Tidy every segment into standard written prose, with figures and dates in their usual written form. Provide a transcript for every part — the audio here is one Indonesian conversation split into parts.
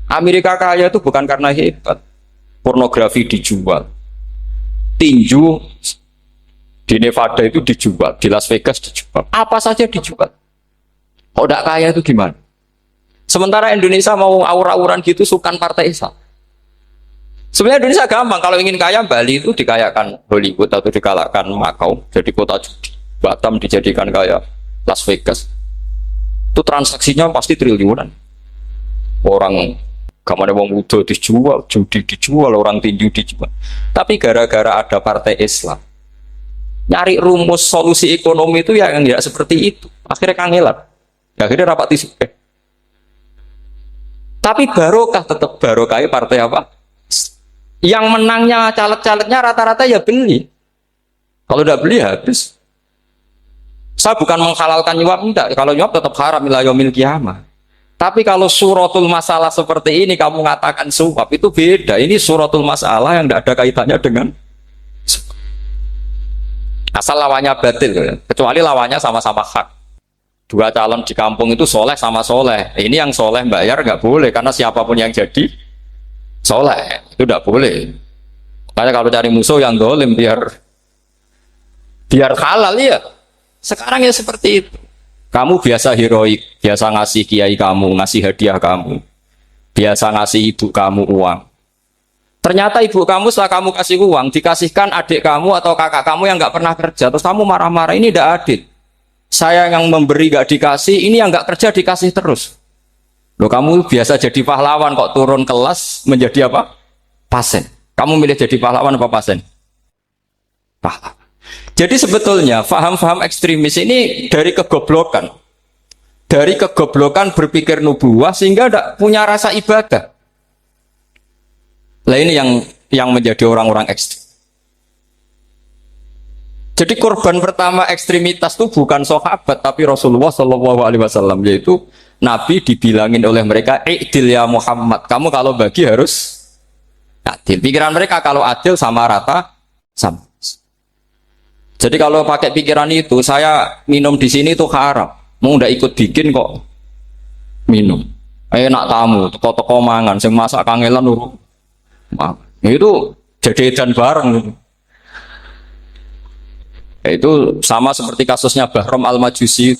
Amerika kaya itu bukan karena hebat. Pornografi dijual, tinju di Nevada itu dijual, di Las Vegas dijual, apa saja dijual. Kalau tidak kaya itu gimana? Sementara Indonesia mau aur-auran gitu sukan partai Islam. Sebenarnya Indonesia gampang, kalau ingin kaya Bali itu dikayakan Hollywood atau dikalahkan Macau, jadi kota judi. Batam dijadikan kaya Las Vegas. Itu transaksinya pasti triliunan. Orang kamane wong muda dijual, judi dijual, orang tinju dijual. Tapi gara-gara ada partai Islam, nyari rumus solusi ekonomi itu yang tidak seperti itu. Akhirnya kangelan. Akhirnya rapat isu. Tapi barokah tetap barokah partai apa? Yang menangnya caleg-calegnya rata-rata ya beli. Kalau tidak beli habis. Saya bukan menghalalkan nyuap, enggak. Kalau nyuap tetap haram ila yaumil qiyamah. Tapi kalau suratul masalah seperti ini kamu mengatakan suap itu beda. Ini suratul masalah yang tidak ada kaitannya dengan asal lawannya batil, kecuali lawannya sama-sama hak. Dua calon di kampung itu soleh sama soleh. Ini yang soleh bayar nggak boleh karena siapapun yang jadi soleh itu tidak boleh. Makanya kalau cari musuh yang dolim biar halal ya. Sekarang ya seperti itu. Kamu biasa heroik, biasa ngasih kiai kamu, ngasih hadiah kamu, biasa ngasih ibu kamu uang. Ternyata ibu kamu setelah kamu kasih uang, dikasihkan adik kamu atau kakak kamu yang nggak pernah kerja, terus kamu marah-marah, ini tidak adil. Saya yang memberi nggak dikasih, ini yang nggak kerja dikasih terus. Loh, kamu biasa jadi pahlawan kok turun kelas menjadi apa? Pasien. Kamu milih jadi pahlawan apa pasien? Pahlawan. Jadi sebetulnya faham-faham ekstremis ini dari kegoblokan. Dari kegoblokan berpikir nubuwah sehingga tidak punya rasa ibadah. Nah ini yang menjadi orang-orang ekstrim. Jadi korban pertama ekstremitas itu bukan sahabat tapi Rasulullah Shallallahu Alaihi Wasallam, yaitu Nabi dibilangin oleh mereka, "I'dil ya Muhammad, kamu kalau bagi harus adil." Pikiran mereka kalau adil sama rata sama. Jadi kalau pakai pikiran itu, saya minum di sini itu haram. Mau udah ikut bikin kok minum. Enak tamu, toko-toko mangan, sing masak kangelan urut. Itu jajan bareng. Itu sama seperti kasusnya Bahram Al-Majusi.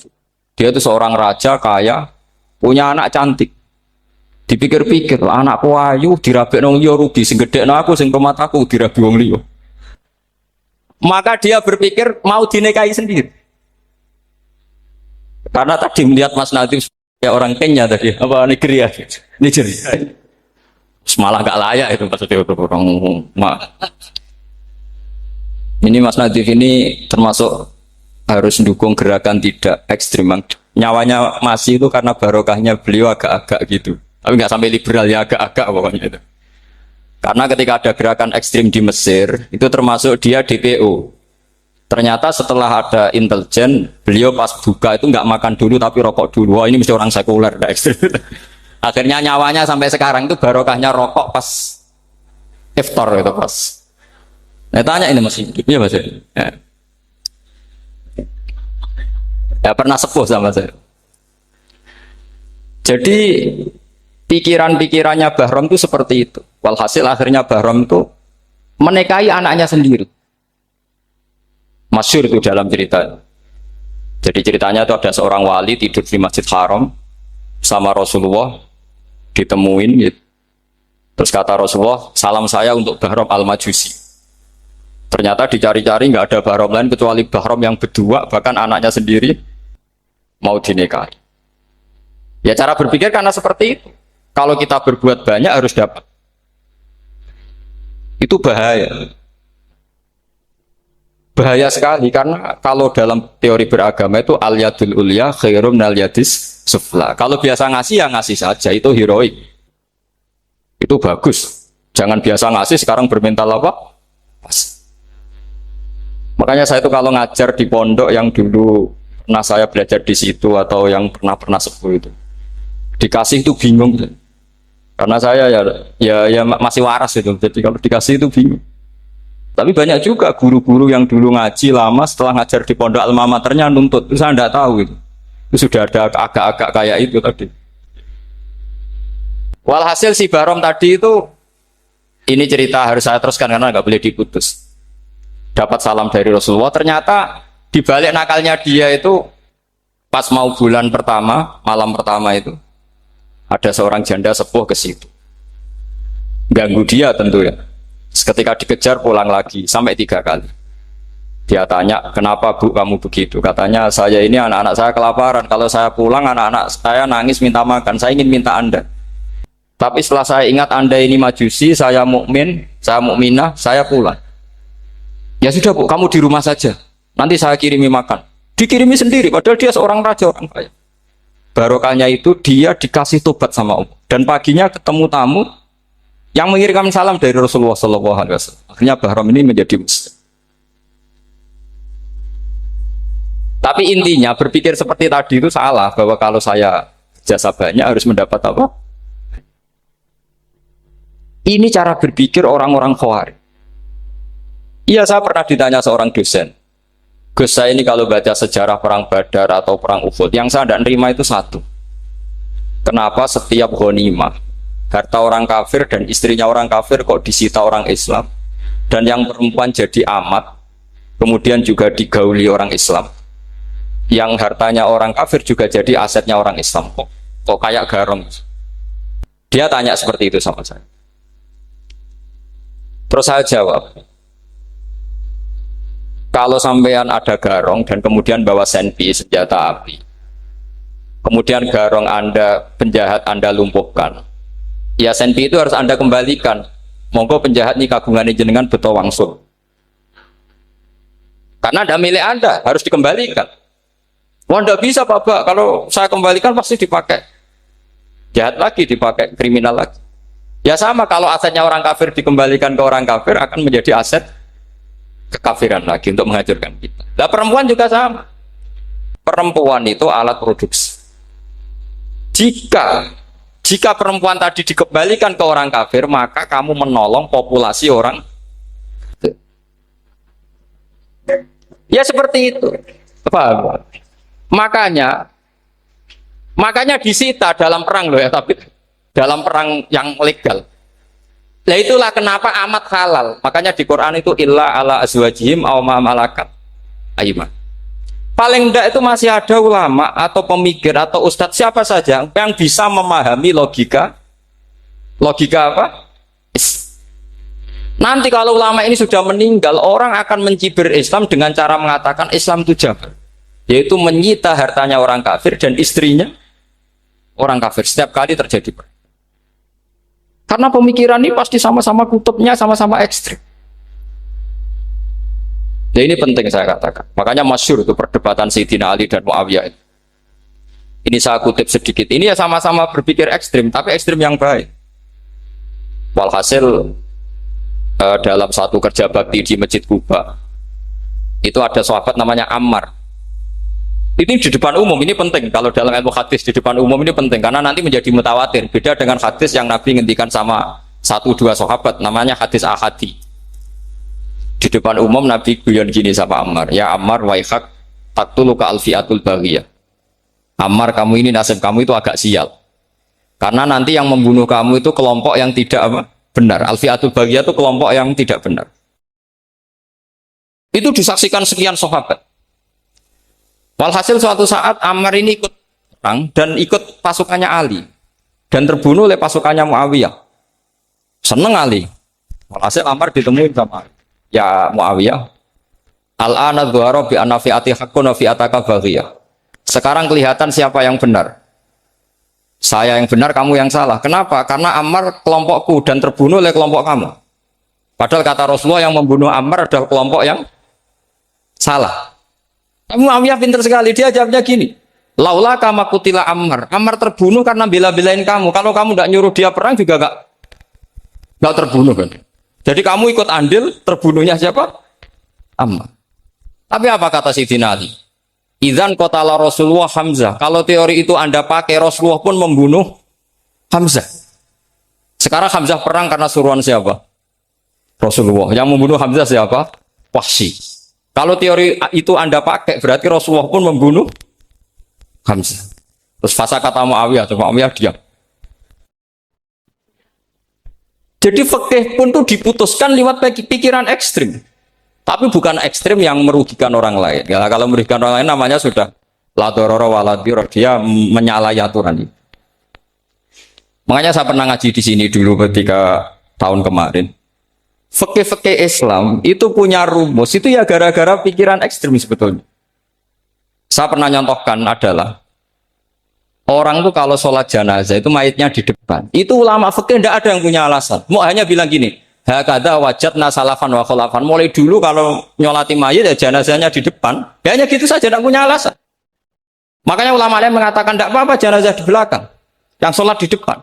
Dia itu seorang raja kaya, punya anak cantik. Dipikir-pikir, anakku ayu dirabi nang liya rugi, sing gedhekno aku sing pemataku dirabi wong liya. Maka dia berpikir mau dinikahi sendiri. Karena tadi melihat Mas Nadif ya orang Kenya tadi, apa Nigeria. Malah gak layak itu maksudnya orang. Ini Mas Nadif ini termasuk harus mendukung gerakan tidak ekstrim. Nyawanya masih itu karena barokahnya beliau agak-agak gitu. Tapi nggak sampai liberal ya, agak-agak pokoknya itu. Karena ketika ada gerakan ekstrim di Mesir, itu termasuk dia DPO. Ternyata setelah ada intelijen, beliau pas buka itu nggak makan dulu tapi rokok dulu. Wah ini mesti orang sekuler, ekstrim. Akhirnya nyawanya sampai sekarang itu barokahnya rokok pas iftar itu pas. Nah tanya ini masih hidup ya Mas ya? Ya pernah sepuh sama saya. Jadi pikiran-pikirannya Bahram itu seperti itu. Walhasil akhirnya Bahram itu menikahi anaknya sendiri. Masyhur itu dalam cerita. Jadi ceritanya itu ada seorang wali tidur di Masjid Haram sama Rasulullah, ditemuin gitu. Terus kata Rasulullah, salam saya untuk Bahram Al-Majusi. Ternyata dicari-cari nggak ada Bahram lain kecuali Bahram yang berdua, bahkan anaknya sendiri mau dinikahi. Ya cara berpikir karena seperti itu. Kalau kita berbuat banyak harus dapat. Itu bahaya. Bahaya sekali karena kalau dalam teori beragama itu al-yadul ulya khairum minal yadis sufla. Kalau biasa ngasih ya ngasih saja, itu heroik. Itu bagus. Jangan biasa ngasih sekarang bermental apa? Pas. Makanya saya itu kalau ngajar di pondok yang dulu pernah saya belajar di situ atau yang pernah sepuh itu, dikasih itu bingung. Karena saya ya masih waras itu. Jadi kalau dikasih itu bingung. Tapi banyak juga guru-guru yang dulu ngaji lama setelah ngajar di pondok alma maternya nuntut. Itu saya tidak tahu itu. Itu sudah ada agak-agak kayak itu tadi. Walhasil si Barom tadi itu, ini cerita harus saya teruskan karena nggak boleh diputus. Dapat salam dari Rasulullah, ternyata di balik nakalnya dia itu pas mau bulan pertama, malam pertama itu ada seorang janda sepuh ke situ. Ganggu dia tentu ya. Ketika dikejar pulang lagi sampai 3 kali. Dia tanya, kenapa Bu kamu begitu? Katanya, saya ini anak-anak saya kelaparan. Kalau saya pulang, anak-anak saya nangis minta makan. Saya ingin minta Anda. Tapi setelah saya ingat Anda ini majusi, saya mukmin, saya mukminah, saya pulang. Ya sudah Bu, kamu di rumah saja. Nanti saya kirimi makan. Dikirimi sendiri, padahal dia seorang raja, orang kaya. Barokahnya itu dia dikasih tobat sama Allah. Dan paginya ketemu tamu yang mengirimkan salam dari Rasulullah SAW. Akhirnya Bahram ini menjadi muslim. Tapi intinya berpikir seperti tadi itu salah, bahwa kalau saya jasa banyak harus mendapat apa? Ini cara berpikir orang-orang Khawarij. Iya, saya pernah ditanya seorang dosen, Gus, saya ini kalau baca sejarah perang Badar atau perang Uhud, yang saya tidak nerima itu satu. Kenapa setiap ghanimah, harta orang kafir dan istrinya orang kafir kok disita orang Islam, dan yang perempuan jadi amat, kemudian juga digauli orang Islam. Yang hartanya orang kafir juga jadi asetnya orang Islam, kok kayak garong. Dia tanya seperti itu sama saya. Terus saya jawab, kalau sampean ada garong dan kemudian bawa senpi, senjata api, kemudian garong Anda, penjahat Anda lumpuhkan, ya senpi itu harus Anda kembalikan. Monggo penjahat ini kagungannya jenengan beto wangsul, karena ada milik Anda, harus dikembalikan. Wah, tidak bisa Bapak, kalau saya kembalikan pasti dipakai jahat lagi, dipakai kriminal lagi. Ya sama, kalau asetnya orang kafir dikembalikan ke orang kafir akan menjadi aset kekafiran lagi untuk menghancurkan kita. Nah, perempuan juga sama. Perempuan itu alat produksi. Jika perempuan tadi dikembalikan ke orang kafir, maka kamu menolong populasi orang. Ya seperti itu. Paham? Makanya disita dalam perang loh ya, tapi dalam perang yang legal. Nah itulah kenapa amat halal. Makanya di Quran itu illa ala azwajihim aw ma malakat ayman. Paling enggak itu masih ada ulama atau pemikir atau ustadz siapa saja yang bisa memahami logika apa? Nanti kalau ulama ini sudah meninggal, orang akan mencibir Islam dengan cara mengatakan Islam itu jabar, yaitu menyita hartanya orang kafir dan istrinya orang kafir setiap kali terjadi. Karena pemikiran ini pasti sama-sama kutubnya, sama-sama ekstrim. Nah ini penting saya katakan. Makanya masyhur itu perdebatan Sayyidina Ali dan Muawiyah. Ini saya kutip sedikit. Ini ya sama-sama berpikir ekstrim, tapi ekstrim yang baik. Walhasil dalam satu kerja bakti di Masjid Kuba, itu ada sahabat namanya Ammar. Ini di depan umum, ini penting. Kalau dalam ilmu hadis di depan umum ini penting karena nanti menjadi mutawatir. Beda dengan hadis yang Nabi ngendikan sama 1-2 sahabat, namanya hadis ahadi. Di depan umum Nabi guyon gini sama Ammar, ya Ammar waihak taktuluka alfiatul baghiyah. Ammar, kamu ini nasib kamu itu agak sial. Karena nanti yang membunuh kamu itu kelompok yang tidak benar. Alfiatul baghiyah itu kelompok yang tidak benar. Itu disaksikan sekian sahabat. Walhasil suatu saat Ammar ini ikut perang dan ikut pasukannya Ali dan terbunuh oleh pasukannya Muawiyah. Seneng Ali. Walhasil Ammar ditemui sama Ali. Ya Muawiyah, al-ana dhuhara bi anna fi'ati haqqun wa fi'ataka baghiyah. Sekarang kelihatan siapa yang benar. Saya yang benar, kamu yang salah. Kenapa? Karena Ammar kelompokku dan terbunuh oleh kelompok kamu. Padahal kata Rasulullah yang membunuh Ammar adalah kelompok yang salah. Muawiyah pintar sekali, dia jawabnya gini, laula kama kutila Ammar. Ammar terbunuh karena bela-belain kamu. Kalau kamu tidak nyuruh dia perang juga nggak terbunuh kan. Jadi kamu ikut andil terbunuhnya siapa? Ammar. Tapi apa kata Sayyidina Ali? Idzan qatala Rasulullah Hamzah. Kalau teori itu Anda pakai, Rasulullah pun membunuh Hamzah. Sekarang Hamzah perang karena suruhan siapa? Rasulullah. Yang membunuh Hamzah siapa? Wahsy. Kalau teori itu Anda pakai, berarti Rasulullah pun membunuh Hamzah. Terus fasa kata Muawiyah, Muawiyah diam. Jadi fikih pun tuh diputuskan lewat pikiran ekstrim. Tapi bukan ekstrim yang merugikan orang lain. Ya, kalau merugikan orang lain namanya sudah la dororo wala dirar, dia menyalahi aturan. Makanya saya pernah ngaji di sini dulu ketika tahun kemarin. Fikih-fikih Islam itu punya rumus, itu ya gara-gara pikiran ekstrim sebetulnya. Saya pernah nyontohkan adalah orang tuh kalau sholat jenazah itu mayitnya di depan. Itu ulama fikih tidak ada yang punya alasan. Mau hanya bilang gini, hakada wajadna salafan wa khalafan. Mulai dulu kalau nyolati mayit ya jenazahnya di depan. Ya hanya gitu saja, tidak punya alasan. Makanya ulama lain mengatakan tidak apa-apa jenazah di belakang, yang sholat di depan.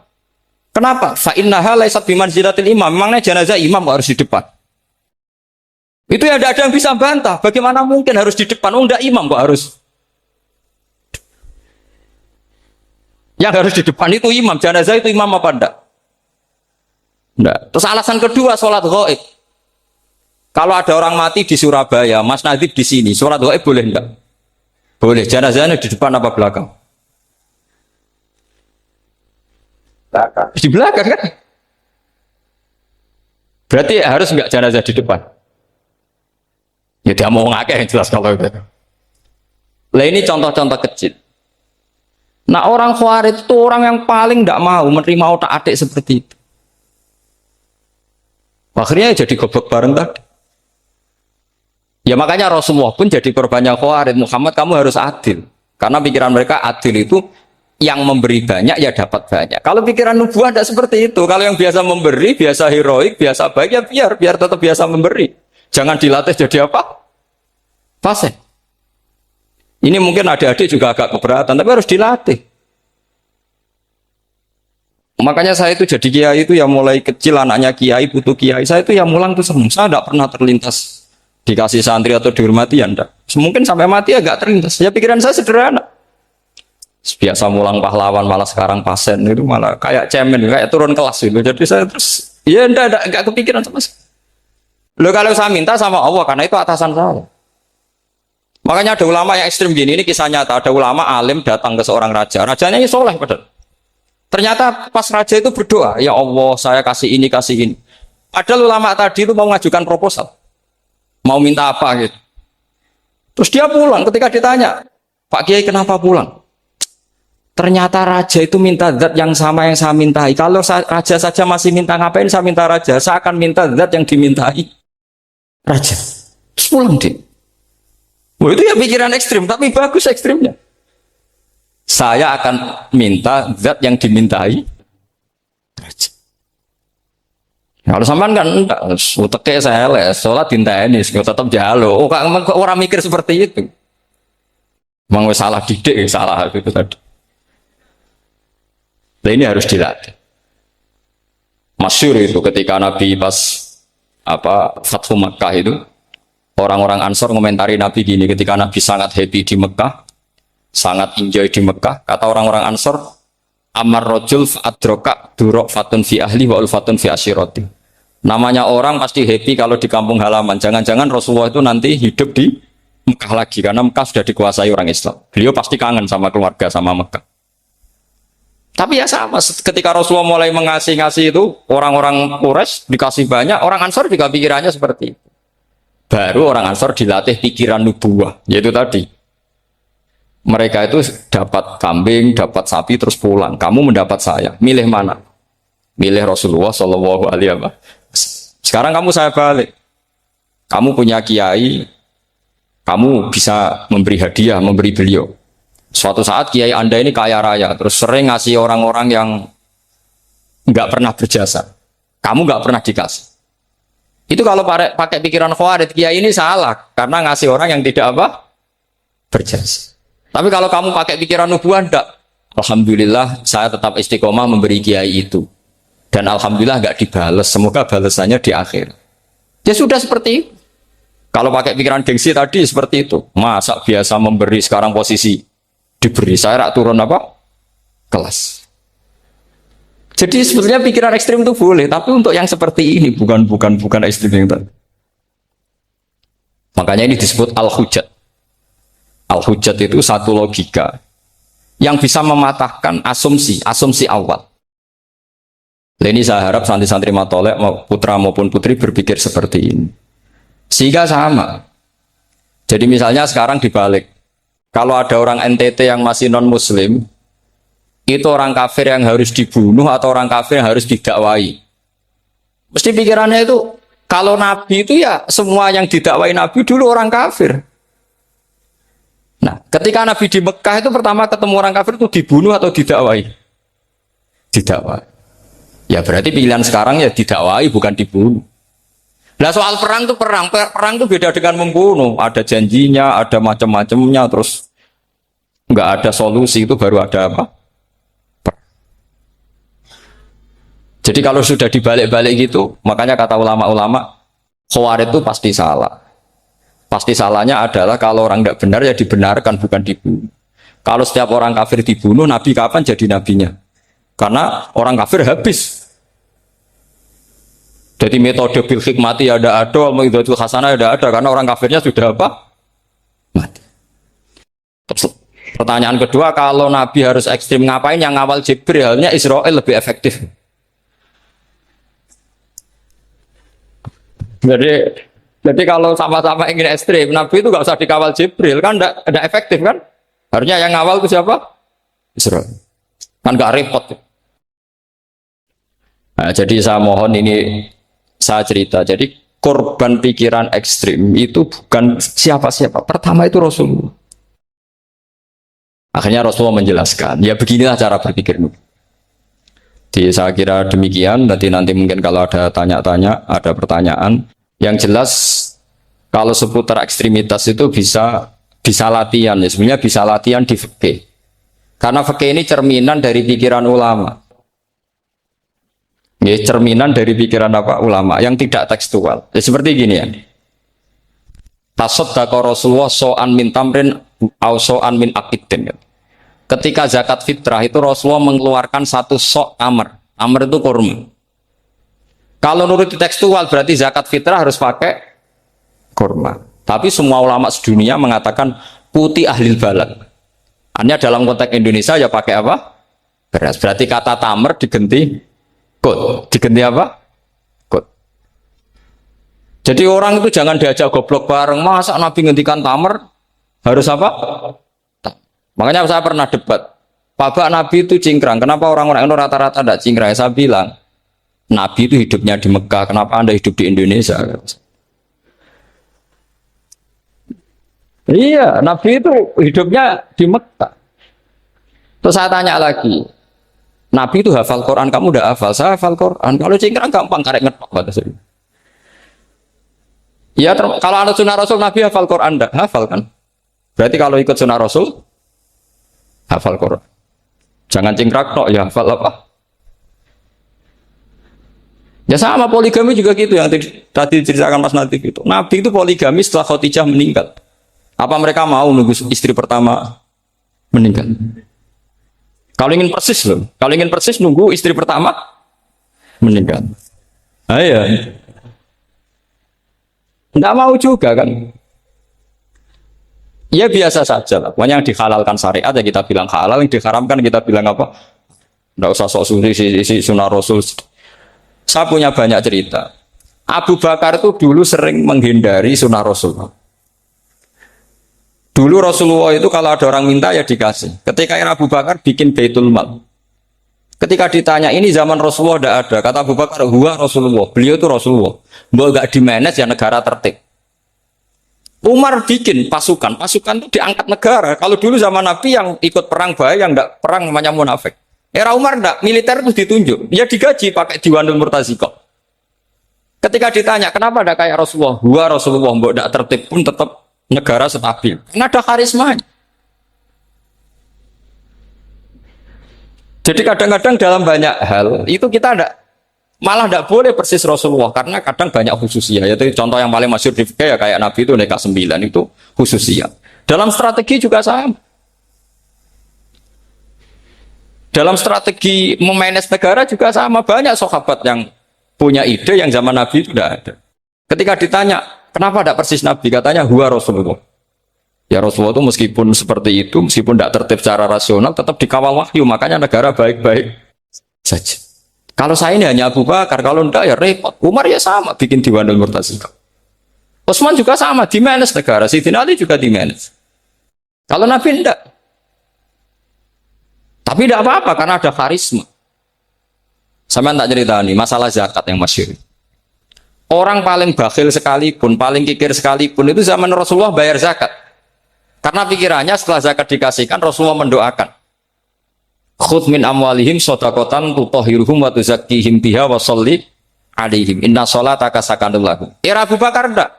Kenapa? Fa innaha laysat bimanzilatil imam. Memangnya jenazah imam harus di depan. Itu ya tidak ada yang bisa bantah. Bagaimana mungkin harus di depan? Oh, enggak imam kok harus. Yang harus di depan itu imam. Jenazah itu imam apa enggak? Enggak. Terus alasan kedua, sholat ghaib. Kalau ada orang mati di Surabaya, Mas Nadib di sini, sholat ghaib boleh enggak? Boleh. Jenazahnya di depan apa belakang? Belakang. Di belakang kan? Berarti harus enggak jenazah di depan? Ya dia mau ngakeh yang jelas kalau itu. Lah ini contoh-contoh kecil. Nah orang Khawarij itu orang yang paling tidak mau menerima otak-atik seperti itu. Akhirnya jadi goblok bareng tadi. Ya makanya Rasulullah pun jadi korbannya Khawarij. Muhammad kamu harus adil. Karena pikiran mereka adil itu yang memberi banyak ya dapat banyak. Kalau pikiran nubuah tidak seperti itu. Kalau yang biasa memberi, biasa heroik, biasa baik ya biar tetap biasa memberi. Jangan dilatih jadi apa? Fasih. Ini mungkin adik-adik juga agak keberatan, tapi harus dilatih. Makanya saya itu jadi kiai itu ya mulai kecil anaknya kiai butuh kiai. Saya itu ya mulang tuh senang. Saya tidak pernah terlintas dikasih santri atau dihormati ya enggak. Mungkin sampai mati agak terlintas. Ya pikiran saya sederhana. Biasa mulang pahlawan malah sekarang pasien itu malah kayak cemen, kayak turun kelas gitu. Jadi saya terus ya enggak kepikiran sama sekali. Loh kalau saya minta sama Allah karena itu atasan saya. Makanya ada ulama yang ekstrim gini, ini kisah nyata. Ada ulama alim datang ke seorang raja. Rajanya ini soleh padahal. Ternyata pas raja itu berdoa, ya Allah saya kasih ini, kasih ini. Padahal ulama tadi itu mau mengajukan proposal. Mau minta apa gitu. Terus dia pulang ketika ditanya, Pak Kiai kenapa pulang? Ternyata raja itu minta zat yang sama yang saya mintai. Kalau raja saja masih minta ngapain saya minta raja? Saya akan minta zat yang dimintai raja. Terus pulang dia. Oh, itu ya pikiran ekstrim, tapi bagus ekstrimnya. Saya akan minta zat yang dimintai raja. Kalau sampean kan enggak, uteke saya les, sholat dinteni, tetap jalo. Oh, orang mikir seperti itu. Mang salah didik, salah itu tadi. Nah ini harus dilatih. Masyhur itu ketika Nabi pas Fathu Makkah itu orang-orang Ansor ngomentari Nabi gini ketika Nabi sangat happy di Mekah, sangat enjoy di Mekah, kata orang-orang Ansor, amar rojul fa'adroka durok fatun fi ahli wa ulfatun fi asyiroti. Namanya orang pasti happy kalau di kampung halaman. Jangan-jangan Rasulullah itu nanti hidup di Mekah lagi karena Mekah sudah dikuasai orang Islam. Beliau pasti kangen sama keluarga sama Mekah. Tapi ya sama, ketika Rasulullah mulai ngasih itu, orang-orang Quraisy dikasih banyak, orang Ansor juga pikirannya seperti itu. Baru orang Ansor dilatih pikiran nubuwah, yaitu tadi. Mereka itu dapat kambing, dapat sapi, terus pulang. Kamu mendapat saya, milih mana? Milih Rasulullah Shallallahu Alaihi Wasallam. Sekarang kamu saya balik. Kamu punya kiai, kamu bisa memberi hadiah, memberi beliau. Suatu saat kiai Anda ini kaya raya, terus sering ngasih orang-orang yang nggak pernah berjasa. Kamu nggak pernah dikasih. Itu kalau pakai pikiran Khawarij, kiai ini salah karena ngasih orang yang tidak berjasa. Tapi kalau kamu pakai pikiran nubuah, enggak. Alhamdulillah saya tetap istiqomah memberi kiai itu. Dan alhamdulillah nggak dibales. Semoga balasannya di akhir. Ya sudah seperti itu. Kalau pakai pikiran gengsi tadi seperti itu. Masa biasa memberi sekarang posisi diberi, saya rak turun kelas. Jadi sebetulnya pikiran ekstrim itu boleh, tapi untuk yang seperti ini bukan ekstrim yang tadi. Makanya ini disebut al-hujjat. Al-hujjat itu satu logika yang bisa mematahkan asumsi awal. Ini saya harap santri-santri matolek putra maupun putri berpikir seperti ini. Sehingga sama. Jadi misalnya sekarang dibalik. Kalau ada orang NTT yang masih non-muslim, itu orang kafir yang harus dibunuh atau orang kafir yang harus didakwai. Mesti pikirannya itu, kalau Nabi itu ya semua yang didakwai Nabi dulu orang kafir. Nah, ketika Nabi di Mekah itu pertama ketemu orang kafir itu dibunuh atau didakwai? Didakwai. Ya berarti pilihan sekarang ya didakwai bukan dibunuh. Nah soal perang itu perang itu beda dengan membunuh. Ada janjinya, ada macam-macamnya, terus nggak ada solusi itu baru ada apa? Jadi kalau sudah dibalik-balik gitu, makanya kata ulama-ulama, Khawarij itu pasti salah. Pasti salahnya adalah kalau orang tidak benar ya dibenarkan bukan dibunuh. Kalau setiap orang kafir dibunuh, Nabi kapan jadi nabinya? Karena orang kafir habis. Jadi metode bil hikmati ada, al-mau'izatul hasanah ada, karena orang kafirnya sudah apa? Mati. Pertanyaan kedua, kalau Nabi harus ekstrim ngapain yang ngawal Jibril? Halnya Israel lebih efektif. Jadi kalau sama-sama ingin ekstrim, Nabi itu nggak usah dikawal Jibril, kan enggak efektif kan? Harusnya yang ngawal itu siapa? Israel. Kan nggak repot. Nah, jadi saya mohon ini saya cerita. Jadi korban pikiran ekstrim itu bukan siapa-siapa. Pertama itu Rasulullah. Akhirnya Rasulullah menjelaskan, ya beginilah cara berpikirmu. Jadi saya kira demikian. Nanti mungkin kalau ada tanya-tanya, ada pertanyaan. Yang jelas kalau seputar ekstremitas itu bisa latihan. Ya sebenarnya bisa latihan di fikih. Karena fikih ini cerminan dari pikiran ulama. Ya, cerminan dari pikiran apa ulama yang tidak tekstual. Ya, seperti gini ya. Tasaddaqa Rasulullah so'an min tamrin au so'an min aqidin. Ketika zakat fitrah itu Rasulullah mengeluarkan satu sok tamr. Tamr itu kurma. Kalau menurut tekstual berarti zakat fitrah harus pakai kurma. Tapi semua ulama sedunia mengatakan putih ahlil balad. Hanya dalam konteks Indonesia ya pakai apa? Beras. Berarti kata tamr diganti kut. Diganti apa? Kut. Jadi orang itu jangan diajak goblok bareng. Masa Nabi ngendikan tamr harus apa? Makanya saya pernah debat. Pak Nabi itu cingkrang. Kenapa orang-orang itu rata-rata tidak cingkrang? Saya bilang, Nabi itu hidupnya di Mekah. Kenapa Anda hidup di Indonesia? Iya, Nabi itu hidupnya di Mekah. Terus saya tanya lagi, Nabi itu hafal Quran, kamu udah hafal? Saya hafal Quran. Kalau cingkrang gampang, karek ngetok kata saya. Ya, kalau ada sunnah Rasul, Nabi hafal Quran, enggak? Hafal kan? Berarti kalau ikut sunnah Rasul, hafal Quran. Jangan cingkrak tok, ya hafal apa? Ya sama poligami juga gitu yang tadi diceritakan Mas Natif itu. Nabi itu poligami setelah Khadijah meninggal. Apa mereka mau nunggu istri pertama meninggal? Kalau ingin persis nunggu istri pertama meninggal. Iya. Enggak mau juga kan? Ya biasa saja lah. Pokoknya yang dihalalkan syariat ya kita bilang halal, yang diharamkan kita bilang apa? Enggak usah sok isi sunnah Rasul. Saya punya banyak cerita. Abu Bakar itu dulu sering menghindari sunnah Rasul. Dulu Rasulullah itu kalau ada orang minta ya dikasih. Ketika Abu Bakar bikin Baitul Mal. Ketika ditanya ini zaman Rasulullah tidak ada. Kata Abu Bakar, huwa Rasulullah. Beliau itu Rasulullah. Mau nggak di-manage ya negara tertib. Umar bikin pasukan itu diangkat negara. Kalau dulu zaman Nabi yang ikut perang bahaya, yang tidak perang namanya munafik. Era Umar tidak, militer itu ditunjuk. Dia digaji pakai Diwanul Murtaziko. Ketika ditanya, kenapa tidak kayak Rasulullah? Huwa Rasulullah, mau tidak tertib pun tetap negara stabil. Karena ada karisma. Jadi kadang-kadang dalam banyak hal itu kita malah tidak boleh persis Rasulullah karena kadang banyak khususnya. Yaitu contoh yang paling masyhur di fikih ya kayak Nabi itu nikah 9 itu khususnya. Dalam strategi juga sama. Dalam strategi memanage negara juga sama, banyak sahabat yang punya ide yang zaman Nabi itu tidak ada. Ketika ditanya kenapa tidak persis Nabi, katanya huwa Rasulullah. Ya Rasulullah itu meskipun seperti itu, meskipun tidak tertib secara rasional, tetap dikawal wahyu, makanya negara baik-baik saja. Kalau saya ini hanya Abu Bakar, kalau enggak ya repot. Umar ya sama, bikin Diwanul Murtasikah. Utsman juga sama, di manage negara. Sayyidina Ali juga di manage. Kalau Nabi enggak. Tapi tidak apa-apa karena ada karisma. Sama tak cerita nih, masalah zakat yang masyhur. Orang paling bakhil sekalipun, paling kikir sekalipun itu zaman Rasulullah bayar zakat. Karena pikirannya setelah zakat dikasihkan, Rasulullah mendoakan. Khudh min amwalihim shadaqatan tutahhiruhum wa tuzakkihim biha wa sholli alaihim inna sholataka sakanul lahum. Era Abu Bakar enggak.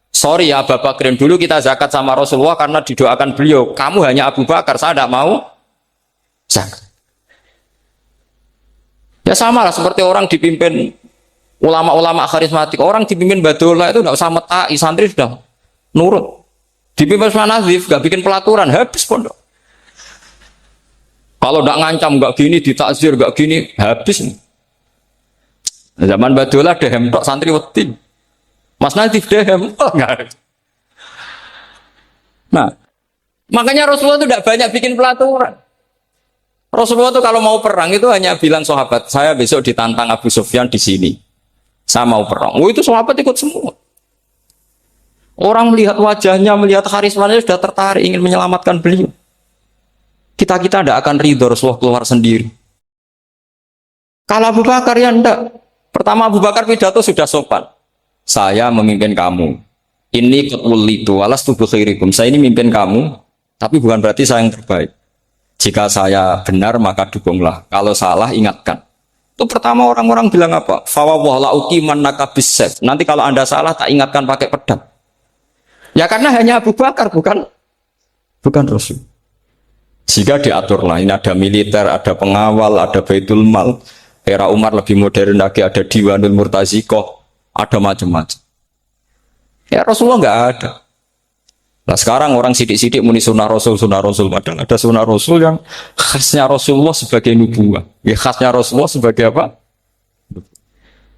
Sorry ya Abu Bakrin, dulu kita zakat sama Rasulullah karena didoakan beliau. Kamu hanya Abu Bakar, saya tidak mau zakat. Ya sama lah seperti orang dipimpin ulama-ulama karismatik. Orang dipimpin Badullah itu tidak usah metai, santri sudah nurut. Dipimpin Manazif, gak bikin pelaturan, habis pondok. Kalau tidak ngancam, nggak gini, ditakzir, nggak gini, habis. Zaman Badullah dehem tok santri wedi. Mas Nadif dehem, oh enggak. Nah, makanya Rasulullah itu tidak banyak bikin pelaturan. Rasulullah itu kalau mau perang itu hanya bilang sahabat, saya besok ditantang Abu Sufyan di sini. Saya mau perang. Oh itu sahabat ikut semua. Orang melihat wajahnya, melihat karismanya sudah tertarik ingin menyelamatkan beliau. Kita tidak akan ridho Rasulullah keluar sendiri. Kalau Abu Bakar ya enggak. Pertama Abu Bakar pidato sudah sopan. Saya memimpin kamu. Ini qutwulitu walas tubuh khairikum. Saya ini memimpin kamu, tapi bukan berarti saya yang terbaik. Jika saya benar maka dukunglah. Kalau salah ingatkan. Itu pertama orang-orang bilang apa? Fawwah la uqiman nakabisef. Nanti kalau Anda salah tak ingatkan pakai pedang. Ya karena hanya Abu Bakar bukan Rasul. Jika diaturlah, ini ada militer, ada pengawal, ada Baitul Mal. Era Umar lebih modern lagi, ada Diwanul Murtasikah, ada macam-macam. Ya Rasulullah nggak ada. Nah sekarang orang sidik-sidik muni sunnah Rasul. Padahal ada sunnah Rasul yang khasnya Rasulullah sebagai nubuah. Ya khasnya Rasulullah sebagai apa?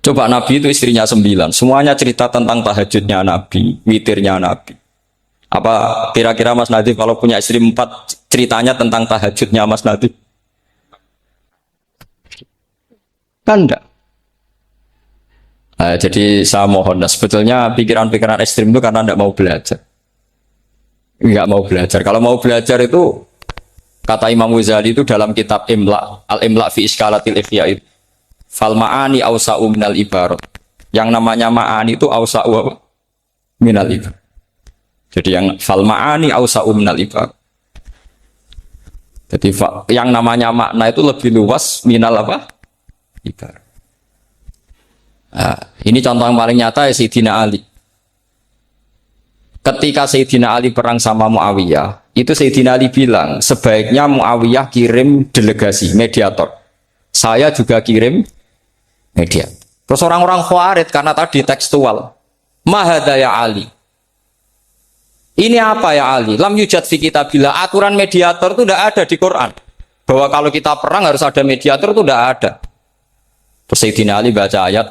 Coba Nabi itu istrinya 9. Semuanya cerita tentang tahajudnya Nabi, witirnya Nabi. Apa kira-kira Mas Nadif kalau punya istri 4 ceritanya tentang tahajudnya Mas Nadif? Kan enggak. Nah, jadi saya mohon, sebetulnya pikiran-pikiran ekstrim itu karena enggak mau belajar. Enggak mau belajar. Kalau mau belajar itu kata Imam Ghazali itu dalam kitab Imla, Al-Imla fi Iskalatil Ikhya itu. Fal ma'ani awsa'u minal ibarat. Yang namanya ma'ani itu awsa'u minal ibarat. Jadi yang fal ma'ani awsa'u minal ibarat. Jadi yang namanya makna itu lebih luas minal apa? Ibarat. Nah, ini contoh yang paling nyata ya Sayyidina Ali. Ketika Sayyidina Ali perang sama Muawiyah, itu Sayyidina Ali bilang sebaiknya Muawiyah kirim delegasi mediator. Saya juga kirim mediator. Terus orang-orang Khawarij karena tadi tekstual. Mahada ya Ali. Ini apa ya Ali? Lam yujad fi kitabillah. Aturan mediator itu tidak ada di Quran. Bahwa kalau kita perang harus ada mediator itu tidak ada. Terus Sayyidina Ali baca ayat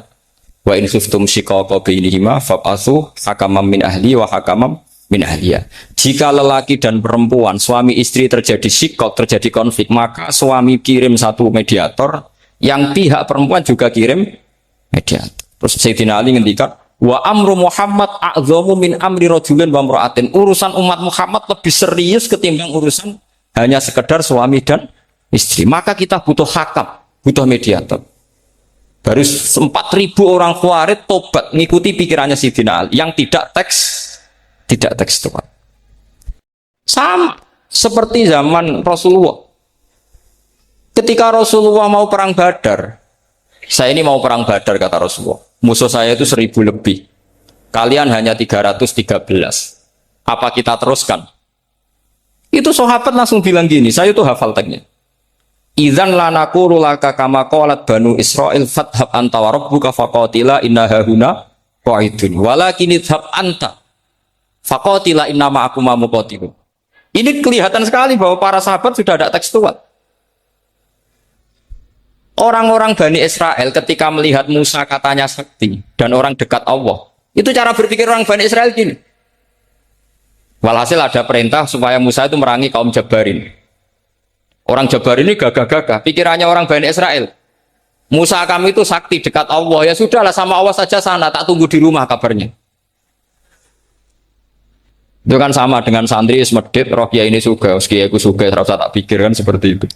wa in khiftum shiqaqa bainihima fab'atsu hakaman min ahli wa hakaman min ahliya. Jika lelaki dan perempuan, suami istri terjadi shiqaq, terjadi konflik, maka suami kirim satu mediator, yang pihak perempuan juga kirim mediator. Terus Sayyidina Ali ngendikan wa amru Muhammad a'dhamu min amri rajulin wa imra'atin. Urusan umat Muhammad lebih serius ketimbang urusan hanya sekedar suami dan istri. Maka kita butuh hakam, butuh mediator. Baru 4.000 orang Khawarij tobat ngikuti pikirannya Sayyidina Ali yang tidak tekstual. Sama seperti zaman Rasulullah. Ketika Rasulullah mau perang Badar, saya ini mau perang Badar kata Rasulullah. Musuh saya itu 1.000 lebih. Kalian hanya 313. Apa kita teruskan? Itu sahabat langsung bilang gini, saya itu hafal teksnya. Idzan lanaqulu laka kama qalat banu Israil fathab anta wa rabbuka faqatila inna hahuna qa'idun walakin idhab anta faqatila inna ma'akum muqatilun. Ini kelihatan sekali bahwa para sahabat sudah ada tekstual. Orang-orang Bani Israel ketika melihat Musa katanya sakti dan orang dekat Allah, itu cara berpikir orang Bani Israel gini. Walhasil ada perintah supaya Musa itu merangi kaum Jabarin. Orang Jabarin ini gagah-gagah, pikirannya orang Bani Israel. Musa kami itu sakti dekat Allah. Ya sudahlah sama Allah saja sana, tak tunggu di rumah kabarnya. Itu kan sama dengan santri semedit, roh kiai ini suga, kiai aku suga, terus tak pikir kan seperti itu.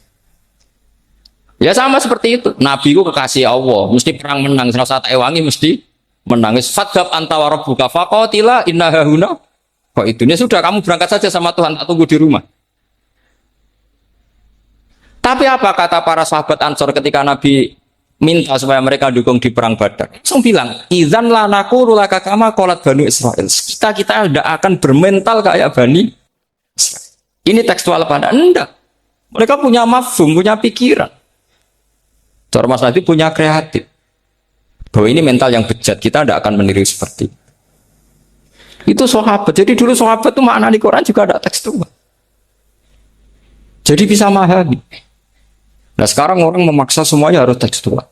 Ya sama seperti itu. Nabi ku kekasih Allah, mesti perang menang, terus tak ewangi mesti menangis. Fadhab anta wa rabbuka faqatila inna hahuna. Kok itu? Ya sudah kamu berangkat saja sama Tuhan, tak tunggu di rumah. Tapi apa kata para sahabat Ansor ketika Nabi minta supaya mereka dukung di perang Badar? Langsung bilang, "Idzan la naqulu laka kama qalat Bani Israil." Kita tidak akan bermental kayak Bani Israil. Ini tekstual pada enggak. Mereka punya mafhum, punya pikiran. Cara Mas Nabi punya kreatif. Bahwa ini mental yang bejat, kita tidak akan meniru seperti itu sahabat. Jadi dulu sahabat itu makna di Quran juga ada tekstual. Jadi bisa memahami. Nah sekarang orang memaksa semuanya harus tekstual.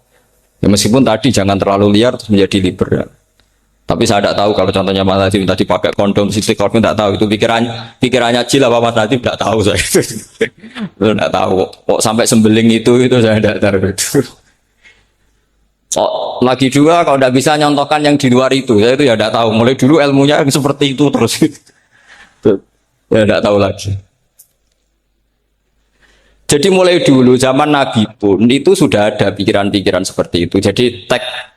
Ya meskipun tadi jangan terlalu liar terus menjadi liberal. Tapi saya tidak tahu kalau contohnya Mas Nadiem tadi pakai kondom, sisi kondom tidak tahu itu pikirannya Jil apa Mas Nadiem tidak tahu saya. Tidak tahu. Kok sampai sembeling itu saya tidak tahu itu. Oh, lagi juga kalau tidak bisa nyontohkan yang di luar itu, saya itu ya tidak tahu. Mulai dulu ilmunya yang seperti itu terus. Ya tidak tahu lagi. Jadi mulai dulu zaman Nabi pun itu sudah ada pikiran-pikiran seperti itu. Jadi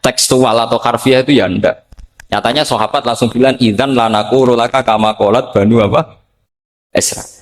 tekstual atau harfiah itu ya enggak. Nyatanya sahabat langsung bilang idzan la naqulu laka kama qalat Banu apa? Israil.